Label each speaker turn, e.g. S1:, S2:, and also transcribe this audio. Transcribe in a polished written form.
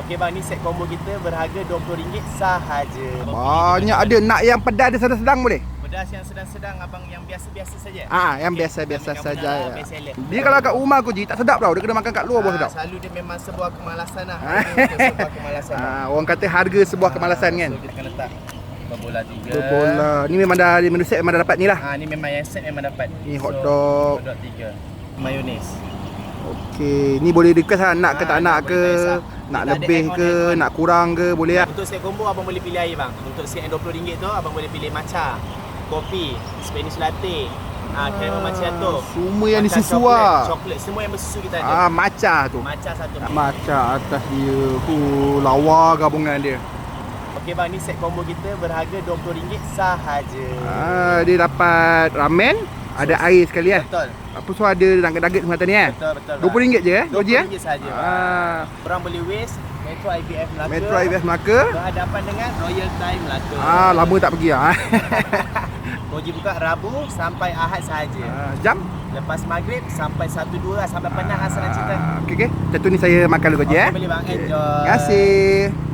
S1: Okey bang, ni set combo kita berharga RM20 sahaja.
S2: Banyak ada. Nak yang pedas ada sedang-sedang boleh?
S1: Pedas yang sedang-sedang abang yang biasa-biasa saja.
S2: Yang
S1: Okey,
S2: biasa-biasa
S1: kami
S2: saja.
S1: gambar best seller.
S2: Dia kalau kat rumah aku tak sedap tau. Dia kena makan kat luar baru sedap.
S1: Selalu dia memang sebuah kemalasan lah. Sebuah kemalasan.
S2: Orang kata harga sebuah kemalasan kan.
S1: So kita akan letak berbola 3.
S2: Berbola. Ni memang dah menu set memang dah dapat ni lah.
S1: Ni memang yang set memang dapat.
S2: Ni hotdog.
S1: Hotdog 3. Mayones.
S2: Okey, ni boleh request lah nak ke tak nak ke, nak lebih ke, nak kurang ke, boleh lah.
S1: Untuk set combo abang boleh pilih air bang. Untuk set yang RM20 tu abang boleh pilih matcha, kopi, Spanish latte, caramel macchiato.
S2: Semua yang
S1: macam
S2: disusu lah.
S1: Coklat, semua yang bersusu kita ada.
S2: Matcha tu.
S1: Matcha satu.
S2: Matcha atas dia. Lawa gabungan dia.
S1: Okey bang, ni set combo kita berharga RM20 sahaja.
S2: Dia dapat ramen, ada air sekali kan.
S1: Betul.
S2: Apa so ada nugget semua atas ni kan.
S1: Betul.
S2: RM20 je
S1: RM20 sahaja. Korang boleh waste Metro IVF Melaka.
S2: Metro IVF Melaka.
S1: Berhadapan dengan Royal Time Melaka.
S2: Lama tak pergi lah.
S1: Boji buka Rabu sampai Ahad sahaja.
S2: Jam?
S1: Lepas maghrib sampai 1-2 lah, sampai penat asal nak cerita.
S2: Okey. Macam tu ni saya makan dulu je.
S1: Boleh bang, enjoy.
S2: Terima kasih.